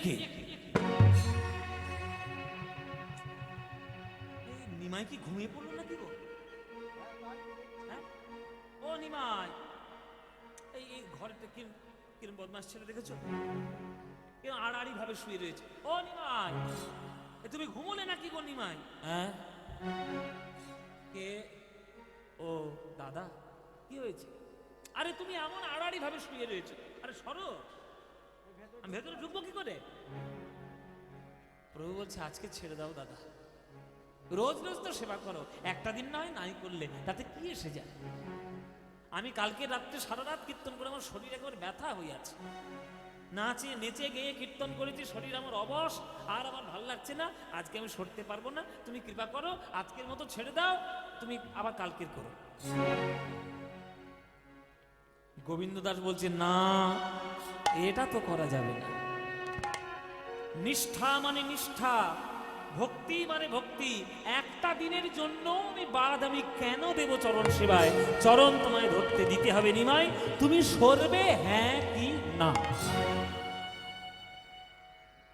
কে? নিমাই কি ঘুমিয়ে পড়লো নাকি গো? হ্যাঁ? ও নিমাই, এই ঘরেটা কিরম বদমাস ছেলে দেখেছো? কিরম আড়াআড়ি ভাবে শুয়ে রয়েছে। ও নিমাই, তুমি ঘুমোলে নাকি গো নিমাই? হ্যাঁ। কে? ও দাদা, কি হয়েছে? আরে তুমি এমন আড়াআড়ি ভাবে শুয়ে রয়েছে। আরে সরো, আমি ভেতরে ঢুকবো কি করে? প্রভু বলছে আজকে ছেড়ে দাও দাদা, রোজ রোজ তো সেবা করো, একটা দিন নয় নাই করলে তাতে কি এসে যায়? আমি কালকে রাত্রে সারা রাত কীর্তন করে আমার শরীর একেবারে ব্যথা হয়ে আছে, নাচে নেচে গেয়ে কীর্তন করেছি, শরীর আমার অবশ, আর আমার ভালো লাগছে না, আজকে আমি সরতে পারবো না, তুমি কৃপা করো, আজকের মতো ছেড়ে দাও, তুমি আবার কালকের করো। গোবিন্দ দাস বলছে না, এটা তো করা যাবে না। নিষ্ঠা মানে নিষ্ঠা, ভক্তি মানে ভক্তি। একটা দিনের জন্য আমি কেন দেব চরণ সেবায়? চরণ তোমায় ধরতে দিতে হবে নিমাই, তুমি সরবে হ্যাঁ কি না?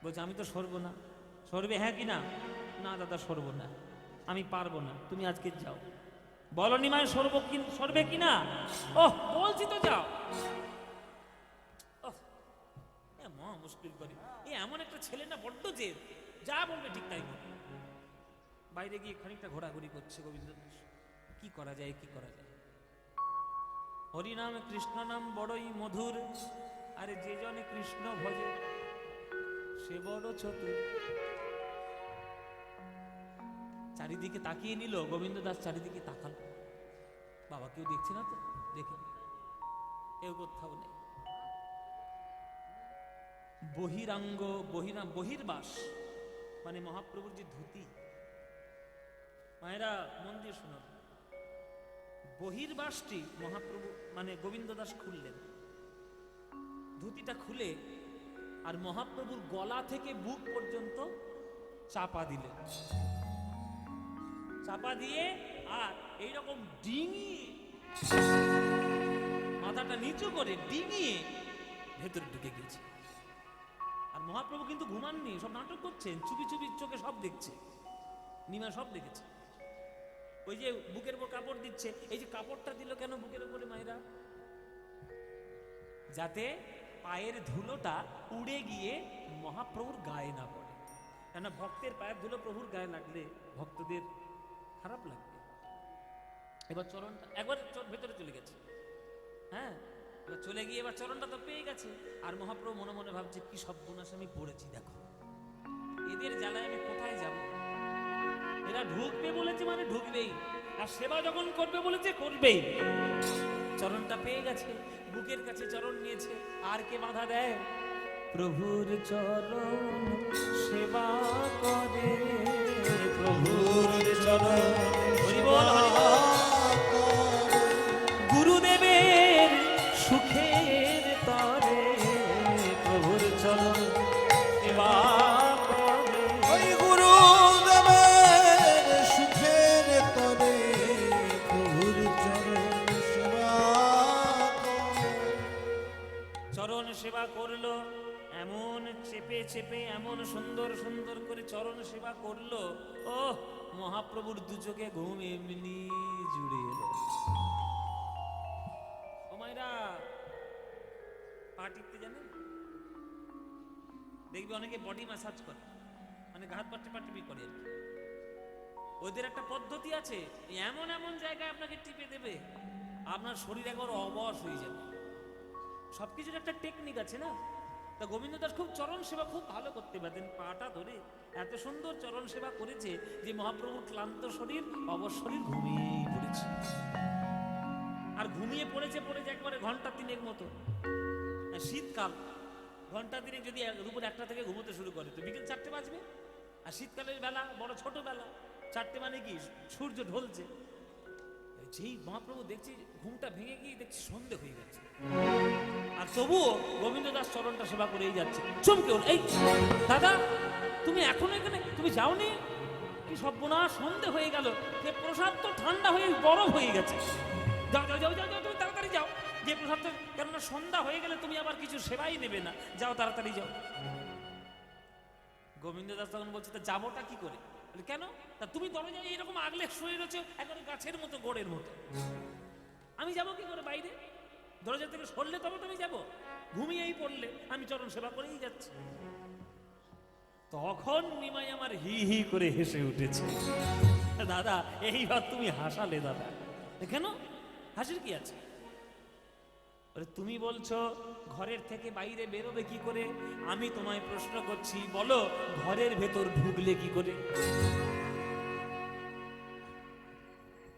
বলছে আমি তো সরবো না। সরবে হ্যাঁ কি না? না দাদা সরবো না, আমি পারবো না, তুমি আজকে যাও। বলো নিমাই সরবে কি না? ওহ বলছি তো যাও। মহা মুশকিল করে, এমন একটা ছেলে না, বড্ড জেদ, যা বলবে ঠিক তাই বলবে। বাইরে গিয়ে খানিকটা ঘোরাঘুরি করছে গোবিন্দ দাস, কি করা যায় কি করা যায়? হরিনাম কৃষ্ণ নাম বড়ই মধুর, আরে যে জনে কৃষ্ণ ভজে সে বড় চতুর। চারিদিকে তাকিয়ে নিল গোবিন্দ দাস, চারিদিকে তাকাল, বাবা কেউ দেখছে না তো, দেখে কেউ কোথাও নেই। বহিরাঙ্গ বহির্বাস মানে মহাপ্রভুর যে ধুতি, মায়েরা মন দিয়ে শোনো, বহির্বাসটি মহাপ্রভু মানে গোবিন্দ দাস খুললেন, ধুতিটা খুলে আর মহাপ্রভুর গলা থেকে বুক পর্যন্ত চাপা দিলেন, চাপা দিয়ে আর এইরকম ডিঙিয়ে, মাথাটা নিচু করে ডিঙিয়ে ভেতরে ঢুকে গেছে। আর মহাপ্রভু কিন্তু ঘুমাননি, সব নাটক করছেন, চুপি চুপি চোখে সব দেখছে, নিমা সব দেখেছে। ওই যে বুকের উপর কাপড় দিচ্ছে, এই যে কাপড়টা দিল কেন বুকের উপরে মায়েরা? যাতে পায়ের ধুলোটা উড়ে গিয়ে মহাপ্রভুর গায়ে না পড়ে, কেন ভক্তের পায়ের ধুলো প্রভুর গায়ে লাগলে ভক্তদের খারাপ লাগবে। এবার চরণটা একবার ভেতরে চলে গেছে, হ্যাঁ এবার চলে গিয়ে এবার চরণটা তো পেয়ে গেছে। আর মহাপ্রভু মনে মনে ভাবছে কি সর্বনাশ আমি পড়েছি, দেখো এদের জ্বালায় আমি কোথায় যাব? এরা ঢুকবে বলেছে মানে ঢুকবেই, আর সেবা যখন করবে বলেছে করবেই। চরণটা পেয়ে গেছে, বুকের কাছে চরণ নিয়েছে, আর কে বাধা দেয়? প্রভুর চরণ সেবা করে, প্রভুর চরণ হরি বল হরি বল, গুরুদেবের সুখের তরে প্রভুর চরণ সেবা করে, ওই গুরুদেবের সুখের তরে প্রভুর চরণ সেবা করে। চরণ সেবা করলো, এমন চেপে চেপে এমন সুন্দর সুন্দর করে চরণ সেবা করলো, ও মহাপ্রভুর দু চোখে ঘুম এমনি জুড়ে এলো। ও মায়েরা, পা টিপতে জানেন? দেখবি অনেকে বডি ম্যাসাজ করে, মানে হাত পা টিপাটিপি করে আর কি। ওদের একটা পদ্ধতি আছে, এমন এমন জায়গায় আপনাকে টিপে দেবে আপনার শরীর একবার অবশ হয়ে যাবে। সবকিছুর একটা টেকনিক আছে না? তা গোবিন্দ দাস খুব চরণ সেবা খুব ভালো করতে পারতেন, পাটা ধরে এত সুন্দর চরণ সেবা করেছে যে মহাপ্রভুর ক্লান্ত শরীর অবশ শরীর ঘুমিয়ে পড়েছে। আর ঘুমিয়ে পড়েছে একবারে ঘন্টা তিনেক মতো। শীতকাল ঘন্টা তিনেক যদি দুপুর 1টা থেকে ঘুমোতে শুরু করে তো বিকেল 4টে বাজবে। আর শীতকালের বেলা বড় ছোট বেলা, 4টে মানে কি সূর্য ঢলছে। যেই মহাপ্রভু দেখছি ঘুমটা ভেঙে গিয়ে দেখছি সন্ধে হয়ে গেছে, আর তবুও গোবিন্দ দাস চরণটা সেবা করেই যাচ্ছে। চমকে হল, এই দাদা তুমি এখনো এখানে, তুমি যাওনি? কি সর্বনাশ, সন্ধে হয়ে গেল, যে প্রসাদ তো ঠান্ডা হয়ে বরফ হয়ে গেছে, যাও যাও যাও যাও তুমি তাড়াতাড়ি যাও, যে প্রসাদটা, কেননা সন্ধ্যা হয়ে গেলে তুমি আবার কিছু সেবাই নেবে না, যাও তাড়াতাড়ি যাও। গোবিন্দ দাস তখন বলছে, তা যাবোটা কি করে? বলে, কেন? তা তুমি দরজায় এরকম আগলে শুয়ে রয়েছে একেবারে গাছের মতো, গোড়ের মতো, আমি যাবো কি করে বাইরে? দরজা থেকে সরলে তবে তো আমি যাবো, ঘুমিয়েই পড়লে আমি চরণ সেবা করেই যাচ্ছি। তখন নিমাই আমার হি হি করে হেসে উঠেছে। দাদা এইবার তুমি হাসালে দাদা। কেন হাসির কি আছে? বলে, তুমি বলছো ঘরের থেকে বাইরে বেরোবে কি করে, আমি তোমায় প্রশ্ন করছি, বলো ঘরের ভেতর ঢুকলে কি করে?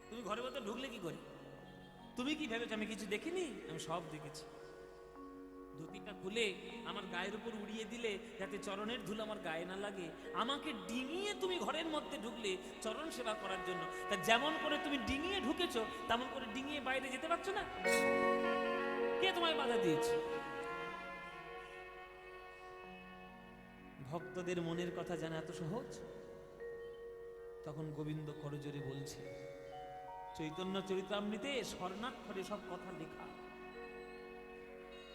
তুমি ঘরের ভেতর ঢুকলে কি করে? তুমি কি ভেবেছো আমি কিছু দেখিনি? আমি সব দেখেছি। ধুতিটা খুলে আমার গায়ের উপর উড়িয়ে দিলে যাতে চরণের ধুলো আমার গায়ে না লাগে, আমাকে ডিঙিয়ে তুমি ঘরের মধ্যে ঢুকলে চরণ সেবা করার জন্য। তা যেমন করে তুমি ডিঙিয়ে ঢুকেছো তেমন করে ডিঙিয়ে বাইরে যেতে পারছো না? কে তোমায় বাধা দিয়েছে? ভক্তদের মনের কথা জানা এত সহজ? তখন গোবিন্দ করজোরে বলছে, চৈতন্য চরিতামৃতে স্বর্ণাক্ষরে সব কথা লেখা।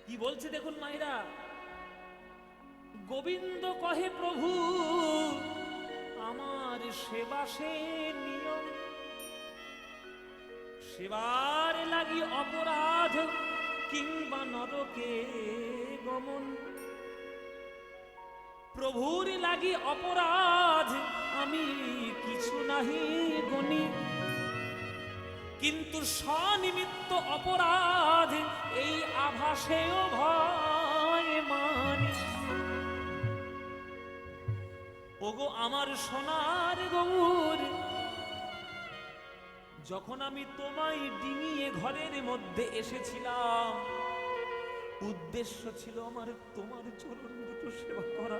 কি বলছে দেখুন মায়েরা, গোবিন্দ কহে প্রভু আমার সেবা সে নিয়ম, সেবার লাগি অপরাধ কিংবা নরকে গমন। প্রভুর লাগি অপরাধ আমি কিছু নাহি গণি, কিন্তু স্বনিমিত্ত অপরাধ এই আভাসেও ভয় মানি। ওগো আমার সোনার গৌর, যখন আমি তোমায় ডিঙিয়ে ঘরের মধ্যে এসেছিলাম, উদ্দেশ্য ছিল আমার তোমার চরণ দুটো সেবা করা।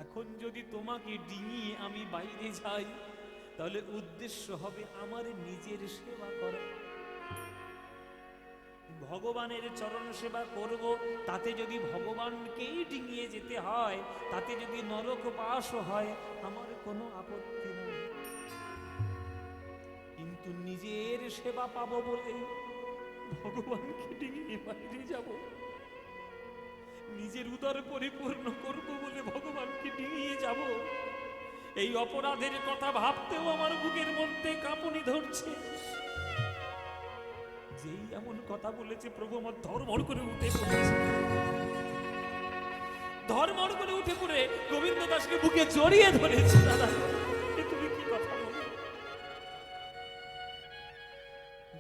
এখন যদি তোমাকে ডিঙিয়ে আমি বাইরে যাই, তাহলে উদ্দেশ্য হবে আমার নিজের সেবা করা। ভগবানের চরণ সেবা করব, তাতে যদি ভগবানকেই ডিঙিয়ে যেতে হয়, তাতে যদি নরক বাসও হয়, আমার কোনো আপত্তি নেই। কিন্তু নিজের সেবা পাবো বলে ভগবানকে ডিঙিয়ে বাইরে যাব, নিজের উদর পরিপূর্ণ করব বলে ভগবানকে ডিঙিয়ে যাব, এই অপরাধের কথা ভাবতেও আমার বুকের মধ্যে কাঁপুনি ধরছে। যেই এমন কথা বলেছে প্রভু আমার ধর্মড় করে উঠে পড়েছে, ধর্মড় করে উঠে পড়ে গোবিন্দ দাসকে বুকে জড়িয়ে ধরেছে। দাদা তুমি কি কথা বলো,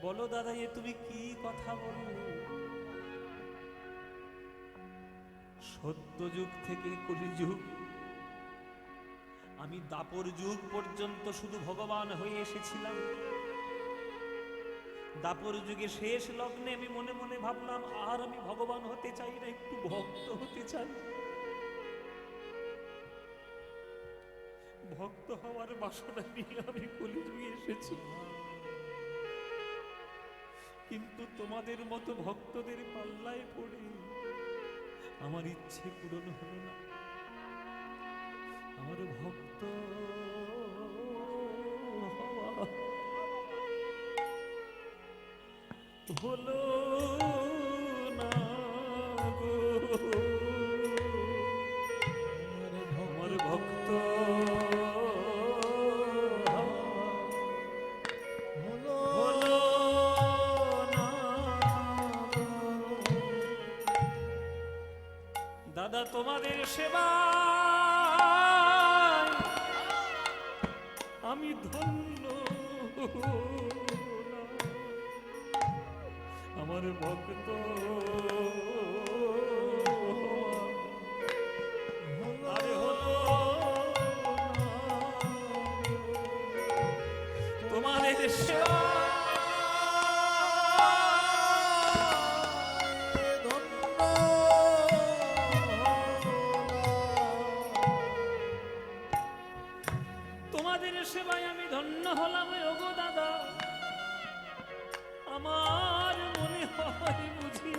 বলো দাদা, এ তুমি কি কথা বলো? সত্য যুগ থেকে কলিযুগ, আমি দাপর যুগ পর্যন্ত শুধু ভগবান হয়ে এসেছিলাম। দাপর যুগে শেষ লগ্নে আমি মনে মনে ভাবলাম, আর আমি ভগবান হতে চাই না, একটু ভক্ত হতে চাই। ভক্ত হওয়ার বাসনা নিয়ে আমি কলিযুগে এসেছি, কিন্তু তোমাদের মতো ভক্তদের পাল্লায় পড়ে আমার ইচ্ছে পূরণ হলো না। আমার ভক্ত হওয়া হলো না গো, আমার ভক্ত হলো না। দাদা তোমাদের সেবা আমি ধন্য, আমার ভক্ত আরে হলো তোমাদের সেবা তোমাদের সেবায় আমি ধন্য হলাম। ওগো দাদা, আমার মনে হয় বুঝি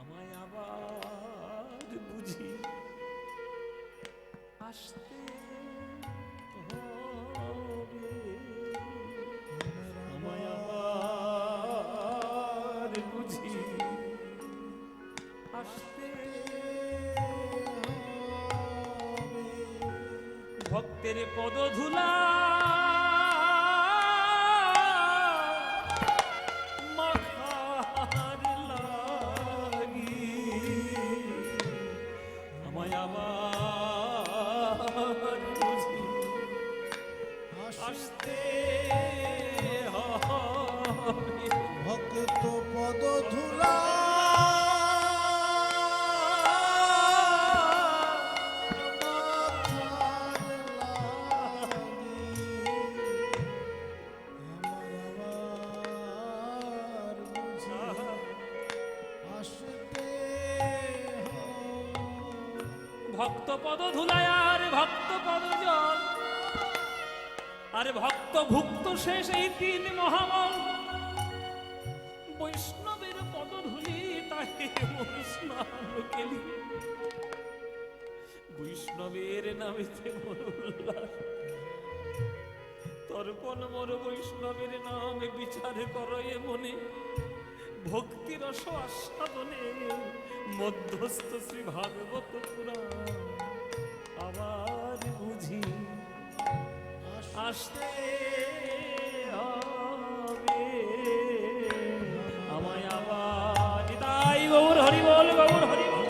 আমায় আবার বুঝি আসতে হবে, আমায় আবার বুঝি আসতে হবে। ভক্তের পদধূলা মাখার লাগি আমায় আবার বুঝি আসতে হবে। ভক্ত পদ ধুলা ভক্ত পদ ধুলায় আর ভক্ত পদ জল আরে ভক্ত ভুক্ত শেষ এই তিন মহামল বৈষ্ণবের পদ ধুলি তাহে মোর স্নান কেলি বৈষ্ণবের নামেতে মোর উল্লাস তর্পণ মোর বৈষ্ণবের নামে বিচার করয়ে মনে ভক্তি রস আস্বাদনে মধ্যস্থ শ্রী ভাগবত পুরাণ আবার বুঝি আসতে হবে আমায় আবার তাই গৌর হরি বল গৌর হরি বল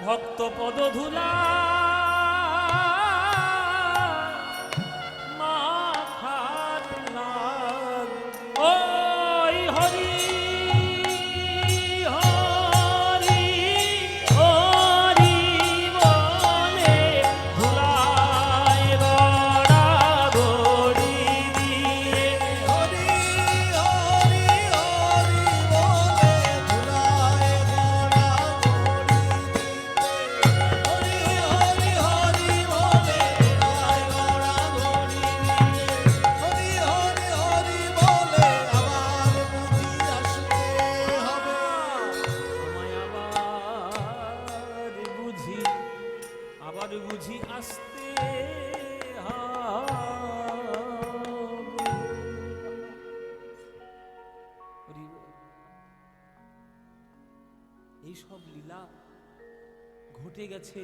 ভক্ত পদ ধুলা মাখার লাগ ওই হরি হরি হরি বলে ধুলায় গড়া গড়ি দিয়ে হরি হরি হরি বলে ধুলায় গড়া গড়ি দিতে হরি হরি হরি বলে ধুলায় গড়া গড়ি দিতে হরি হরি হরি বলে আবার বুঝি আসতে হবে। আমায় আবার বুঝি আসতে হবে। হরি বল। এই সব লীলা ঘটে গেছে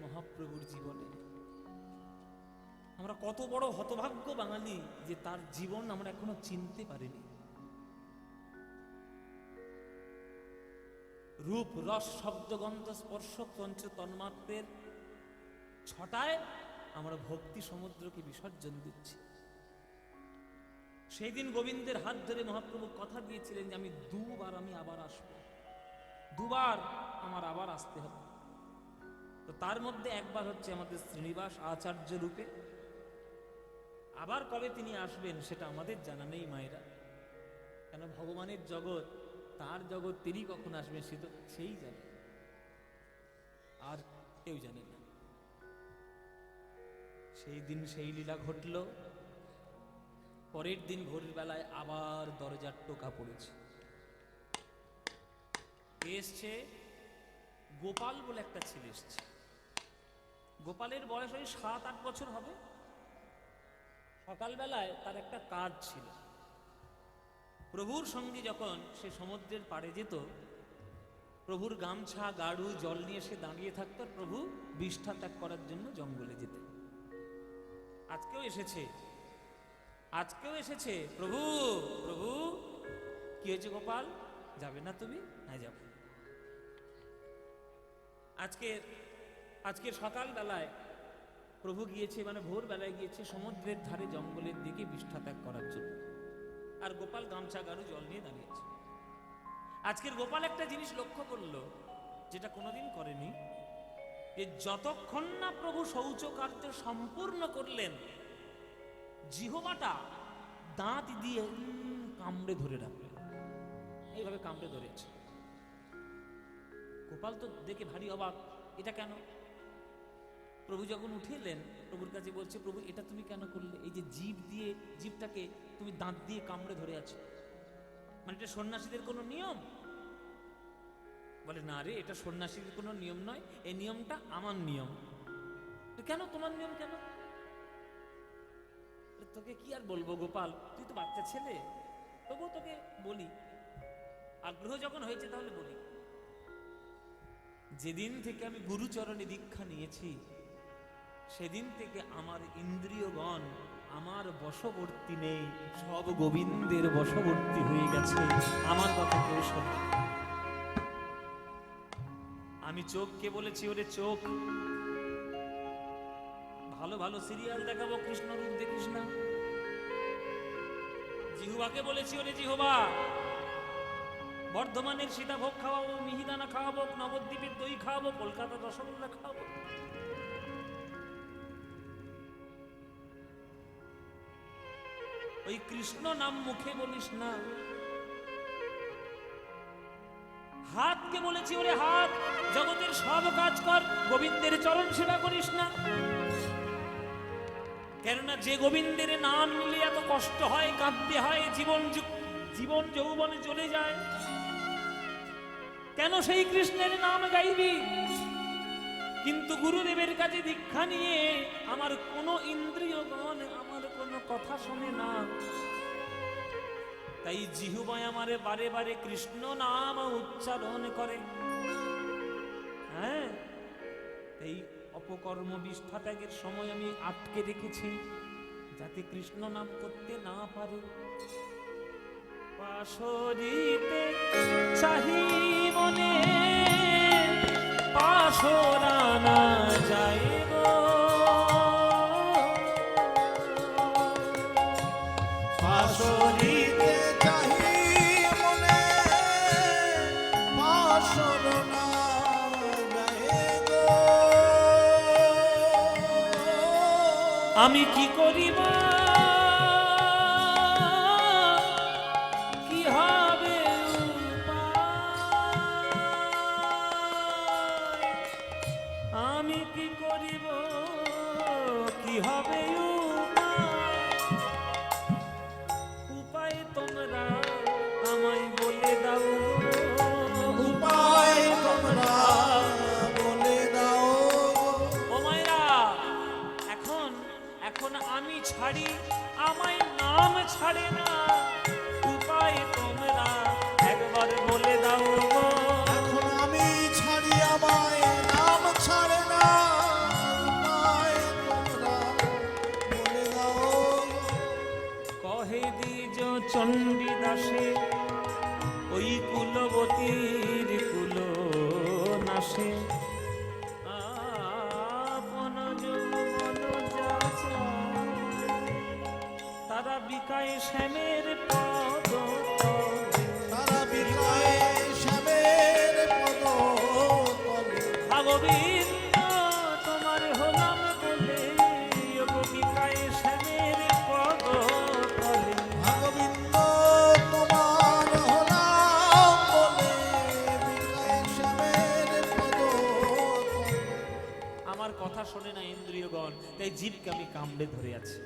মহাপ্রভুর জীবনে। আমরা কত বড় হতভাগ্য বাঙালি যে তার জীবন আমরা এখনো চিনতে পারিনি। রূপ রস শব্দ গন্ধ স্পর্শ পঞ্চ তন্মাত্রের ছটায় আমরা ভক্তি সমুদ্রকে বিসর্জন দিচ্ছি। সেই দিন গোবিন্দের হাত ধরে মহাপ্রভু কথা দিয়েছিলেন যে আমি আবার আসব, দুবার আমার আবার আসতে হবে। তো তার মধ্যে একবার হচ্ছে আমাদের শ্রীনিবাস আচার্য রূপে, আবার কবে তিনি আসবেন সেটা আমাদের জানা নেই মায়েরা, কেন ভগবানের জগৎ তার জগৎ তিনি কখন আসবেন সে তো সেই জানে, আর কেউ জানে না। সেই দিন সেই লীলা ঘটল। পরের দিন ভোরের বেলায় আবার দরজার টোকা পড়েছে। এসছে গোপাল বলে একটা ছেলে এসছে। গোপালের বয়স ওই 7-8 বছর হবে। সকালবেলায় তার একটা কাজ ছিল। প্রভুর সঙ্গে যখন সে সমুদ্রের পাড়ে যেত, প্রভুর গামছা গাড়ু জল নিয়ে সে দাঁড়িয়ে থাকতো, আর প্রভু বিষ্ঠা ত্যাগ করার জন্য জঙ্গলে যেতেন। আজকেও এসেছে প্রভু প্রভু। কি হয়েছে গোপাল, যাবে না তুমি? হ্যাঁ যাব। আজকে সকাল বেলায় প্রভু গিয়েছে, মানে ভোর বেলায় গিয়েছে সমুদ্রের ধারে জঙ্গলের দিকে বিষ্ঠা ত্যাগ করার জন্য, আর গোপাল গামছা গাড়ু জল নিয়ে দাঁড়িয়েছে। আজকের গোপাল একটা জিনিস লক্ষ্য করলো যেটা কোনোদিন করেনি, যে যতক্ষণ না প্রভু শৌচ কার্য সম্পূর্ণ করলেন, জিহ্বাটা দাঁত দিয়ে কামড়ে ধরে রাখলেন, এইভাবে কামড়ে ধরেছে। গোপাল তো দেখে ভারী অবাক, এটা কেন? প্রভু যখন উঠে এলেন, প্রভুর কাছে বলছে, প্রভু এটা তুমি কেন করলে? এই যে জিভটাকে তুমি দাঁত দিয়ে কামড়ে ধরে আছো, মানে এটা সন্ন্যাসীদের কোনো নিয়ম? বলে না রে, এটা সন্ন্যাসীদের কোনো নিয়ম নয়, এই নিয়মটা আমার নিয়ম। কেন তোমার নিয়ম কেন? তোকে কি আর বলবো গোপাল, তুই তো বাচ্চা ছেলে, তবুও তোকে বলি, আগ্রহ যখন হয়েছে তাহলে বলি। যেদিন থেকে আমি গুরুচরণে দীক্ষা নিয়েছি সেদিন থেকে আমার ইন্দ্রিয়গণ আমার বশবর্তী নেই, সব গোবিন্দের বশবর্তী হয়ে গেছে। আমার কথা কেউ শোনে। আমি চোখকে বলেছি, ওরে চোখ, ভালো ভালো সিরিয়াল দেখাবো, কৃষ্ণ রূপ দেখিস না। জিহুবাকে বলেছি, ওরে জিহুবা, বর্ধমানের সীতাভোগ খাওয়াবো, মিহিদানা খাওয়াবো, নবদ্বীপের দই খাওয়াবো, কলকাতার রসগোল্লা খাওয়াবো। ওই কৃষ্ণ নাম মুখে বলিস না। হাতকে বলেছি, ওরে হাত, জগতের সব কাজ কর, গোবিন্দের চরণ সেবা করিস না। কেননা যে গোবিন্দের নাম নিলে এত কষ্ট হয়, কাঁদতে হয়, জীবন যৌবনে চলে যায়, কেন সেই কৃষ্ণের নাম গাইবি? কিন্তু গুরুদেবের কাছে দীক্ষা নিয়ে আমার কোনো ইন্দ্রিয়গণ আমার কোনো কথা শোনে না, তাই জিহুবায় আমারে বারে বারে কৃষ্ণ নাম উচ্চারণ করে। হ্যাঁ, এই অপকর্ম বিষ্ঠা ত্যাগের সময় আমি আটকে রেখেছি যাতে কৃষ্ণ নাম করতে না পারে। পাশরিতে চাহি মনে পাশরা না যায় গো, পাশরিতে চাহি মনে পাশর না যায় গো। আমি কি করিব, কি হবে উপায়? আমি কি করিব, কি হবে উপায়? তোমরা আমায় বলে দাও, উপায় তোমরা বলে দাও। ও মায়েরা, এখন এখন আমি ছাড়ি, আমায় নাম ছাড়ে না, উপায় তোমরা একবার বলে দাও। এখন আমি ছাড়ি আমায় নাম ছাড়ে না, উপায় তোমরা বলে দাও। কহে দ্বিজ চণ্ডীদাসে ওই কুলবতীর কুল নাশে, আপন যৌবন যাচাই, তারা বিকায় শ্যামের পদ তলে। তারা বিকায় শ্যামের পদতলে। গোবিন্দ তোমার হলাম বলে, ওগো বিকায় শ্যামের পদ তলে। গোবিন্দ তোমার হলাম বলে বিকায় শ্যামের পদতলে। আমার কথা শোনে না ইন্দ্রিয়গণ, তাই জীবকে আমি কামড়ে ধরে আছি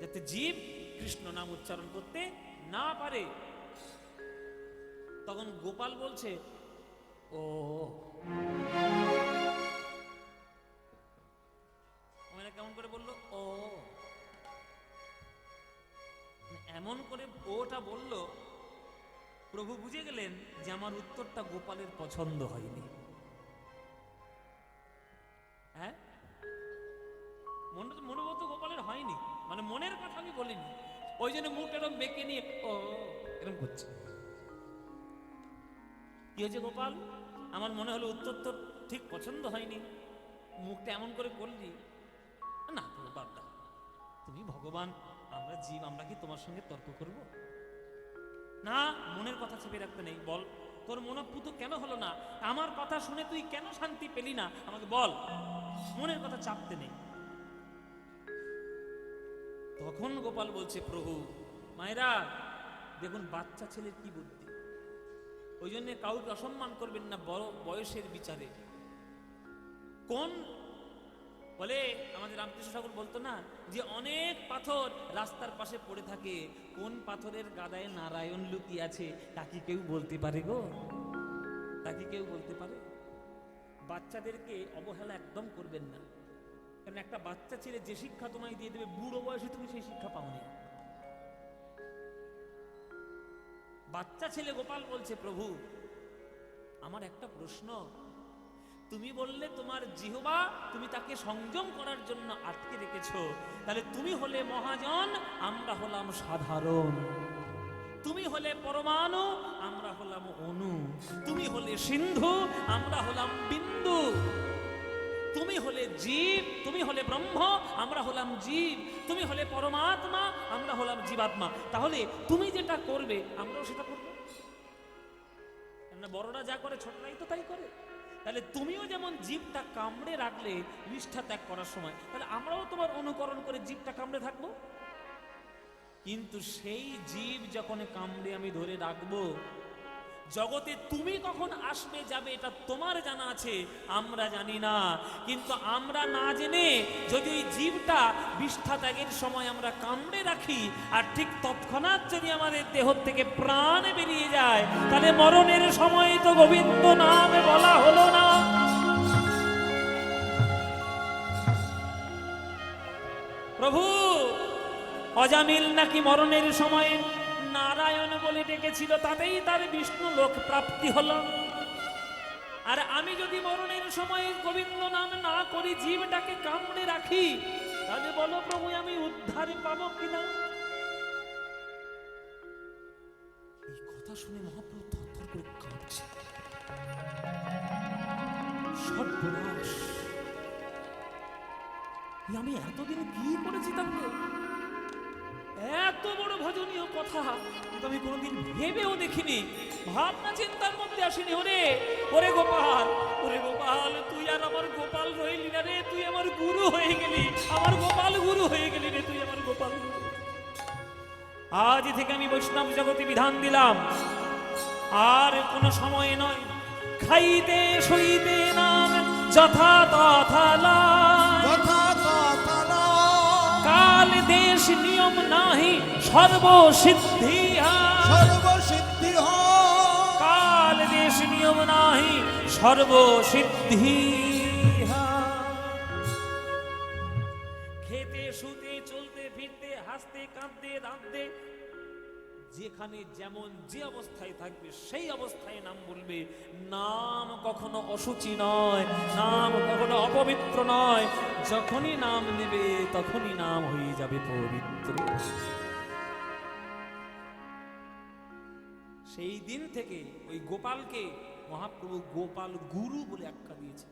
যাতে জীব কৃষ্ণ নাম উচ্চারণ করতে না পারে। তখন গোপাল বলছে, ও কেমন করে বললো, ও এমন করে ওটা বলল, প্রভু বুঝে গেলেন যে আমার উত্তরটা গোপালের পছন্দ হয়নি। হ্যাঁ, মনোবত গোপালের হয়নি, মানে মনের কথা আমি বলিনি, ওই জন্য মুখটা এরকম বেঁকে নিয়ে ও এরকম করছে। কি হয়েছে গোপাল, আমার মনে হলো উত্তর তো ঠিক পছন্দ হয়নি, মুখটা এমন করে করলি না। বাবা, তুমি ভগবান, আমরা জীব, আমরা কি তোমার সঙ্গে তর্ক করব? না, মনের কথা চেপে রাখতে নেই। বল, তোর মনোপুত কেন হলো না? আমার কথা শুনে তুই কেন শান্তি পেলি না? আমাকে বল, মনের কথা চাপতে নেই। তখন গোপাল বলছে, প্রভু মায়েরা দেখুন, বাচ্চা ছেলের কি বুদ্ধি, ওই জন্য কাউকে অসম্মান করবেন না বড় বয়সের বিচারে। কোন বলে আমাদের রামকৃষ্ণ ঠাকুর বলতো না যে অনেক পাথর রাস্তার পাশে পড়ে থাকে, কোন পাথরের গাদায় নারায়ণ লুকিয়ে আছে তা কি কেউ বলতে পারে গো? তা কি কেউ বলতে পারে? বাচ্চাদেরকে অবহেলা একদম করবেন না। কারণ একটা বাচ্চা ছেলে যে শিক্ষা তোমায় দিয়ে দেবে, বুড়ো বয়সে তুমি সেই শিক্ষা পাওনি। বাচ্চা ছেলে গোপাল বলছে, প্রভু আমার একটা প্রশ্ন, তুমি বললে তোমার জিহ্বা তুমি তাকে সংযম করার জন্য আটকে রেখেছো, তাহলে তুমি হলে মহাজন, আমরা হলাম সাধারণ। তুমি হলে পরমাণু, আমরা হলাম অণু। তুমি হলে সিন্ধু, আমরা হলাম বিন্দু। তুমি হলে জীব, তুমি হলে ব্রহ্ম, আমরা হলাম জীব। তুমি হলে পরমাত্মা, আমরা হলাম জীবাত্মা। তাহলে তুমি যেটা করবে আমরাও সেটা করবো। বড়রা যা করে ছোটরাই তো তাই করে। তাহলে তুমিও যেমন জীবটা কামড়ে রাখলে নিষ্ঠা ত্যাগ করার সময়, তাহলে আমরাও তোমার অনুকরণ করে জীবটা কামড়ে থাকবো। কিন্তু সেই জীব যখন কামড়ে আমি ধরে রাখবো, জগতে তুমি কখন আসবে যাবে এটা তোমার জানা আছে, আমরা জানি না। কিন্তু আমরা না জেনে যদি ওই জীবটা বিষ্ঠা ত্যাগের সময় আমরা কামড়ে রাখি, আর ঠিক তৎক্ষণাৎ যদি আমাদের দেহ থেকে প্রাণ বেরিয়ে যায়, তাহলে মরণের সময় তো গোবিন্দ নামে বলা হলো না। প্রভু অজামিল নাকি মরণের সময় নারায়ণ বলে ডেকেছিল, তাতেই তার বিষ্ণু লোক প্রাপ্তি হলো। আর আমি যদি মরণের সময় গোবিন্দ নাম না করি, জীবটাকে কামড়ে রাখি, তাহলে বলো প্রভু আমি উদ্ধার পাবো কিনা? এই কথা শুনে মহাপ্রভু থরথর করে কাঁপছে। সর্বনাশ, আমি এতদিন কি করেছি তাহলে? এত বড় ভজনীয় কথা আমি কোনোদিন ভেবেও দেখিনি, ভাবনা চিন্তার মধ্যে আসেনি। ওরে গোপাল, ওরে গোপাল, তুই আর আমার গোপাল রইলি না রে, তুই আমার গুরু হয়ে গেলি, আমার গোপাল গুরু হয়ে গেলি রে, তুই আমার গোপাল গুরু। আজ থেকে আমি বৈষ্ণব জগতে বিধান দিলাম, আর কোনো সময় নয়, খাইতে সইতে নাম যথা তথা কাল দেশ নিয়ম নাহি সর্বসিদ্ধি সর্বসিদ্ধি কাল দেশ নিয়ম নাহি সর্বসিদ্ধি। খেতে শুতে চলতে ফিরতে হাসতে কাঁদতে রাঁধতে যেখানে যেমন যে অবস্থায় থাকবে সেই অবস্থায় নাম বলবে। নাম কখনো অসুচি নয়, নাম কখনো অপবিত্র নয়। যখনই নাম নেবে তখনই নাম হয়ে যাবে পবিত্র। সেই দিন থেকে ওই গোপালকে মহাপ্রভু গোপাল গুরু বলে আখ্যা দিয়েছে।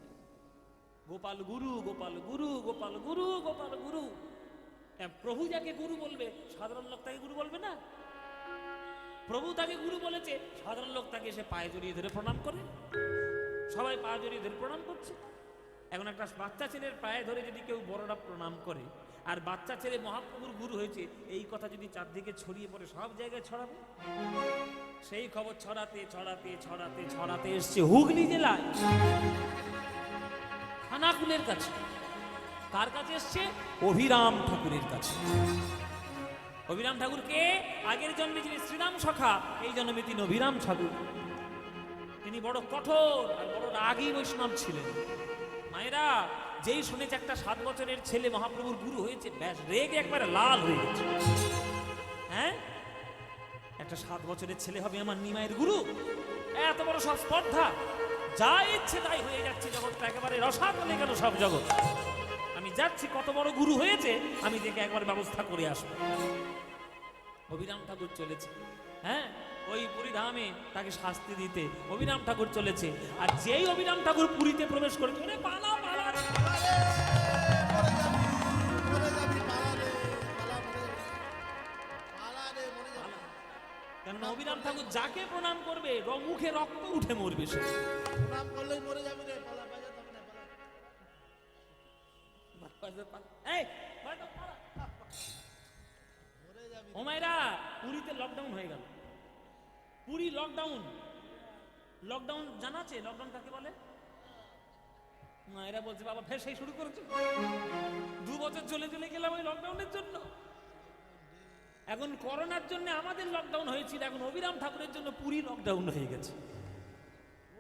গোপাল গুরু, গোপাল গুরু, গোপাল গুরু, গোপাল গুরু। প্রভু যাকে গুরু বলবে সাধারণ লোক তাকে গুরু বলবে না। প্রভু তাকে গুরু বলেছে, সাধারণ লোক তাকে এসে পায়ে জড়িয়ে ধরে প্রণাম করে। সবাই পায়ে জড়িয়ে ধরে প্রণাম করছে। এখন একটা বাচ্চা ছেলের পায়ে ধরে যদি কেউ বড়রা প্রণাম করে, আর বাচ্চা ছেলে মহাপ্রভুর গুরু হয়েছে, এই কথা যদি চারদিকে ছড়িয়ে পড়ে সব জায়গায় ছড়াবে। সেই খবর ছড়াতে ছড়াতে ছড়াতে ছড়াতে এসছে হুগলি জেলায় খানাকুলের কাছে। কার কাছে এসছে? অভিরাম ঠাকুরের কাছে। অভিরাম ঠাকুরকে আগের জন্মে যিনি শ্রীরাম সখা, এই জন্মে তিনি অভিরাম ঠাকুর। তিনি বড় কঠোর আর বড় রাগী বৈষ্ণব ছিলেন। মায়েরা যেই শুনেছে একটা 7 বছরের ছেলে মহাপ্রভুর গুরু হয়েছে, ব্যাস রেগে একবারে লাল হয়ে গেছে। হ্যাঁ, একটা 7 বছরের ছেলে হবে আমার নিমাইয়ের গুরু? এত বড় সব স্পর্ধা, যা ইচ্ছে তাই হয়ে যাচ্ছে জগৎটা, একেবারে রসাতলে গেল সব জগৎ। আমি যাচ্ছি, কত বড় গুরু হয়েছে আমি দেখে একবার ব্যবস্থা করে আসবো। অভিরাম ঠাকুর চলেছে, হ্যাঁ, ওই পুরীধামে তাকে শাস্তি দিতে অভিরাম ঠাকুর চলেছে। আর যেই অভিরাম ঠাকুর পুরীতে প্রবেশ করে, পালা পালা কেন অভিরাম ঠাকুর যাকে প্রণাম করবে মুখে রক্ত উঠে মরবে। সে প্রণাম করলেই মরে যাবি রে, পালা বাজা তবে না পালা। ওমাইরা পুরীতে লকডাউন হয়ে গেল। পুরী লকডাউন, লকডাউন জানা আছে? লকডাউন কাকে বলে? মায়েরা বলছে বাবা ফের সেই শুরু করেছে। 2 বছর চলে চলে গেলাম ওই লকডাউনের জন্য। এখন করোনার জন্য আমাদের লকডাউন হয়েছিল, এখন অভিরাম ঠাকুরের জন্য পুরী লকডাউন হয়ে গেছে।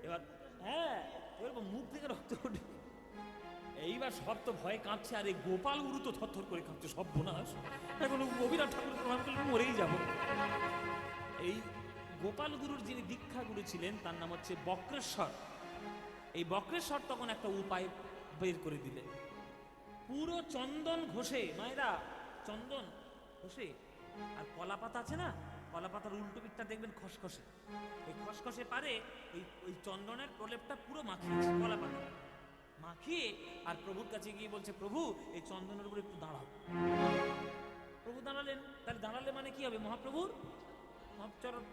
এবার হ্যাঁ, মুখ থেকে রক্ত উঠে। এইবার সব তো ভয়ে কাঁপছে, আর এই গোপাল গুরু তো থরথর করে কাঁপছে, সব বোনাস। এখন অভিরাম ঠাকুর প্রণাম করলে মরেই যাব। এই গোপাল গুরুর যিনি দীক্ষা গুরু ছিলেন তার নাম হচ্ছে বক্রেশ্বর। এই বক্রেশ্বর তখন একটা উপায় বের করে দিলেন। পুরো চন্দন ঘষে, মায়েরা চন্দন ঘষে, আর কলা পাতা আছে না, কলা পাতার উল্টো পিঠটা দেখবেন খসখসে, এই খসখসে পারে ওই চন্দনের প্রলেপটা পুরো মাখিয়েছে কলা পাতা মাখিয়ে, আর প্রভুর কাছে গিয়ে বলছে, প্রভু এই চন্দনের উপরে একটু দাঁড়াও। প্রভু দাঁড়ালেন। তাহলে দাঁড়ালে মানে কি হবে? মহাপ্রভুর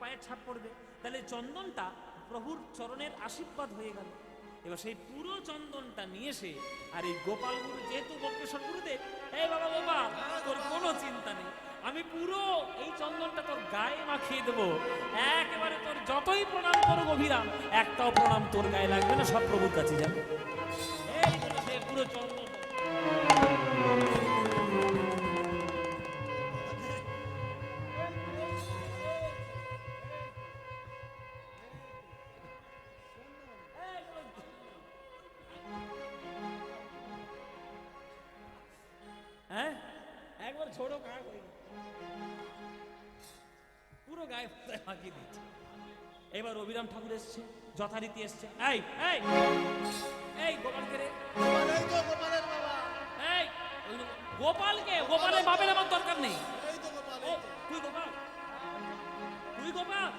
পায়ের ছাপ পড়বে, তাহলে চন্দনটা প্রভুর চরণের আশীর্বাদ হয়ে গেল। এবার সেই পুরো চন্দনটা নিয়ে এসে, আর এই গোপাল গুরু যেহেতু বক্রেশ্বর গুরুদেব, এই বাবা গোপাল তোর কোনো চিন্তা নেই, আমি পুরো এই চন্দনটা তোর গায়ে মাখিয়ে দেবো, একেবারে তোর যতই প্রণাম করো অভিরাম, একটাও প্রণাম তোর গায়ে লাগবে না, সব প্রভুর কাছে যাবে। এই বলে সে পুরো চন্দন একবার ছোড়ো কাক পুরো গায়ে ফাঁকি দিচ্ছে। এবার অভিরাম ঠাকুর এসছে, যথারীতি এসছে। এই এই এই গোপালকে রে, এই তো গোপালের বাবা, এই গোপালকে, গোপালের বাপের আমার দরকার নেই। এই তো গোপাল, ও তুই গোপাল, তুই গোপাল,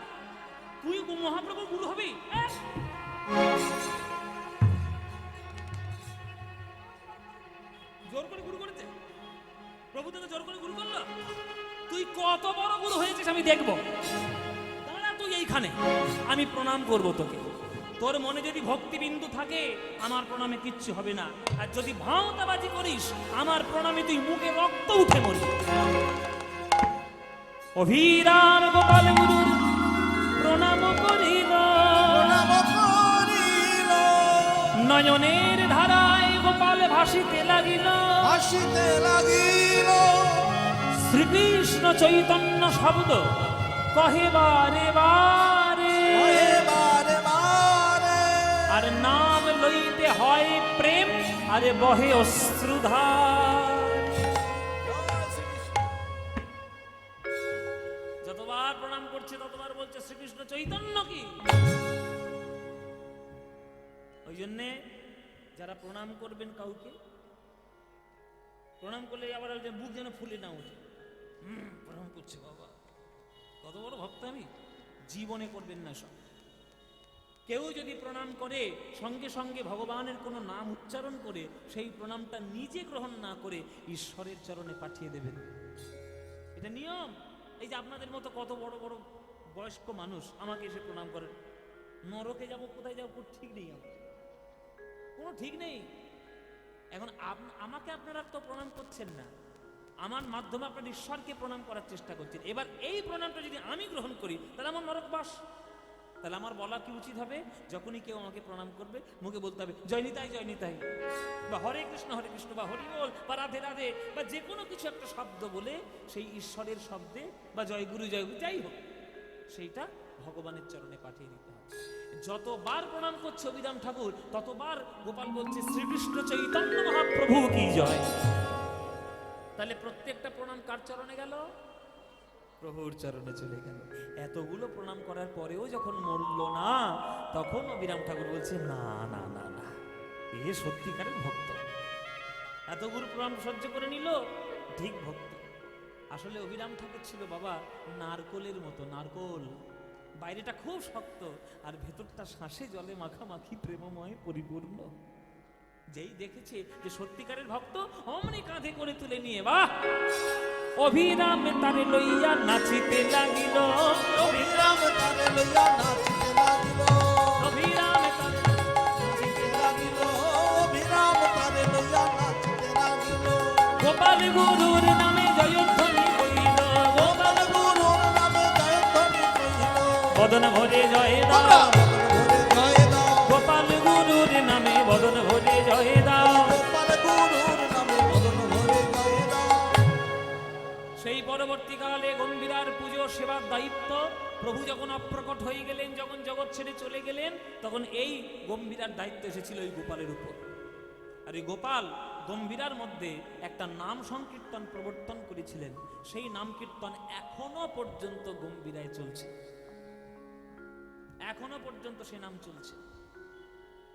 তুই মহাপ্রভুর গুরু হবি? জোর করে গুরু করেছে প্রভু, তোকে জোর করে গুরু করলো? তুই কত বড় গুরু হয়েছিস আমি দেখবো। দাঁড়া তুই এইখানে, আমি প্রণাম করব তোকে। তোর মনে যদি ভক্তিবিন্দু থাকে আমার প্রণামে কিচ্ছু হবে না, আর যদি ভাওতাবাজি করিস আমার প্রণামে তুই মুখে রক্ত উঠে মরবি। অভিরাম গোপাল গুরু প্রণাম করিল, নয়নের ধারায় গোপাল ভাসিতে লাগিল, হাসিতে লাগিল। শ্রীকৃষ্ণ চৈতন্য শব্দ কহে বারে বারে, বারে বারে, আর নাম লইতে হয় প্রেম, আরে বহে অশ্রুধার। যতবার প্রণাম করছে ততবার বলছে শ্রীকৃষ্ণ চৈতন্য কি। ওই জন্যে যারা প্রণাম করবেন কাউকে, প্রণাম করলে আবার বুক যেন ফুলে না ওঠে, প্রণাম করছে বাবা, কত বড় ভক্ত আমি, জীবনে করবেন না সব। কেউ যদি প্রণাম করে সঙ্গে সঙ্গে ভগবানের কোনো নাম উচ্চারণ করে সেই প্রণামটা নিজে গ্রহণ না করে ঈশ্বরের চরণে পাঠিয়ে দেবেন, এটা নিয়ম। এই যে আপনাদের মতো কত বড় বড় বয়স্ক মানুষ আমাকে এসে প্রণাম করেন, নরকে যাব কোথায় যাব ঠিক নেই, আমার কোনো ঠিক নেই। এখন আমাকে আপনারা তো প্রণাম করছেন না, আমার মাধ্যমে আপনার ঈশ্বরকে প্রণাম করার চেষ্টা করছেন। এবার এই প্রণামটা যদি আমি গ্রহণ করি তাহলে আমার নরকবাস। তাহলে আমার বলা কি উচিত হবে? যখনই কেউ আমাকে প্রণাম করবে মুখে বলতে হবে জয় নিতাই জয় নিতাই, বা হরে কৃষ্ণ বা হরি বল, বা রাধে রাধে, বা যে কোনো কিছু একটা শব্দ বলে সেই ঈশ্বরের শব্দে, বা জয় গুরু যাই হোক, সেইটা ভগবানের চরণে পাঠিয়ে দিতে হবে। যতবার প্রণাম করছে অভিরাম ঠাকুর ততবার গোপাল বলছে শ্রীকৃষ্ণ চৈতন্য মহাপ্রভু কি জয়। তাহলে প্রত্যেকটা প্রণাম কার চরণে গেল? প্রভুর চরণে চলে গেল। এতগুলো প্রণাম করার পরেও যখন মরল না, তখন অভিরাম ঠাকুর বলছে না না না না, এ সত্যিকারের ভক্ত। এতগুলো প্রণাম সহ্য করে নিল, ঠিক ভক্ত। আসলে অভিরাম ঠাকুর ছিল বাবা নারকোলের মতো, নারকোল বাইরেটা খুব শক্ত আর ভেতরটা শ্বাসে জলে মাখামাখি প্রেমময় পরিপূর্ণ। যেই দেখেছে যে সত্যিকারের ভক্ত, অমনি কাঁধে করে তুলে নিয়ে বাহ অভিরাম তারে লইয়া নাচিতে লাগিল, অভিরাম তারে লইয়া নাচিতে লাগিল, অভিরাম তারে নাচিতে লাগিল, অভিরাম তারে লইয়া নাচিতে লাগিল। গোপাল গুরুর নামে জয়ধ্বনি কইল, গোপাল গুরুর নামে জয়ধ্বনি কইল, বদন ভরে জয় দাও, ভরে জয় দাও, গোপাল গুরুর নামে বদন ভরে জয় দাও, গোপাল গুরুর নামে বদন ভরে জয় দাও। সেই পরবর্তীকালে গম্ভীরার পুজো সেবার দায়িত্ব প্রভু যখন অপ্রকট হয়ে গেলেন, যখন জগৎ ছেড়ে চলে গেলেন, তখন এই গম্ভীরার দায়িত্ব এসেছিল এই গোপালের উপর। আর এই গোপাল গম্ভীরার মধ্যে একটা নাম সংকীর্তন প্রবর্তন করেছিলেন, সেই নাম কীর্তন এখনো পর্যন্ত গম্ভীরায় চলছে, এখনো পর্যন্ত সেই নাম চলছে।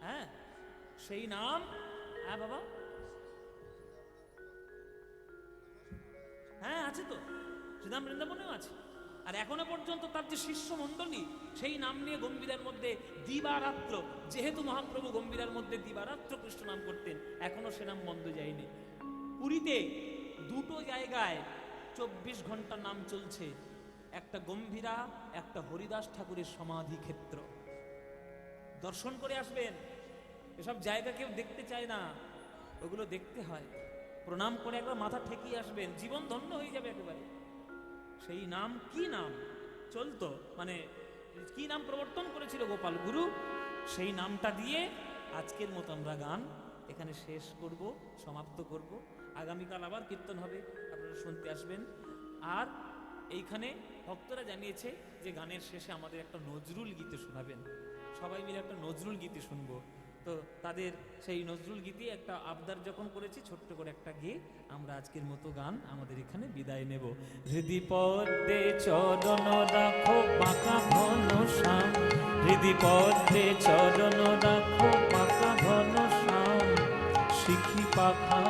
হ্যাঁ, সেই নাম, হ্যাঁ বাবা, হ্যাঁ আছে তো, শ্রীধাম বৃন্দাবনেও আছে। আর এখনো পর্যন্ত তার যে শিষ্য মণ্ডলী সেই নাম নিয়ে গম্ভীরার মধ্যে দিবারাত্র, যেহেতু মহাপ্রভু গম্ভীরার মধ্যে দিবারাত্র কৃষ্ণ নাম করতেন, এখনো সে নাম বন্ধ যায়নি। পুরীতে দুটো জায়গায় 24 ঘন্টা নাম চলছে, একটা গম্ভীরা, একটা হরিদাস ঠাকুরের সমাধি ক্ষেত্র। দর্শন করে আসবেন, এসব জায়গা কেউ দেখতে চায় না, ওগুলো দেখতে হয়। প্রণাম করে একবার মাথা ঠেকিয়ে আসবেন, জীবন ধন্য হয়ে যাবে একেবারে। সেই নাম কি নাম চলতো, মানে কি নাম প্রবর্তন করেছিল গোপাল গুরু, সেই নামটা দিয়ে আজকের মতো আমরা গান এখানে শেষ করব, সমাপ্ত করব। আগামীকাল আবার কীর্তন হবে, আপনারা শুনতে আসবেন। আর এইখানে ভক্তরা জানিয়েছে যে গানের শেষে আমাদের একটা নজরুল গীতি শোনাবেন, সবাই মিলে একটা নজরুল গীতি শুনবো। তো তাদের সেই নজরুল গীতি একটা আবদার যখন করেছি, ছোট্ট করে একটা গেয়ে আমরা আজকের মতো গান আমাদের এখানে বিদায় নেব। হৃদি পদ্মে চরণ রাখো পাকা ঘন শ্যাম, হৃদি পদ্মে চরণ রাখো পাকা ঘন শ্যাম, শিখি পাখা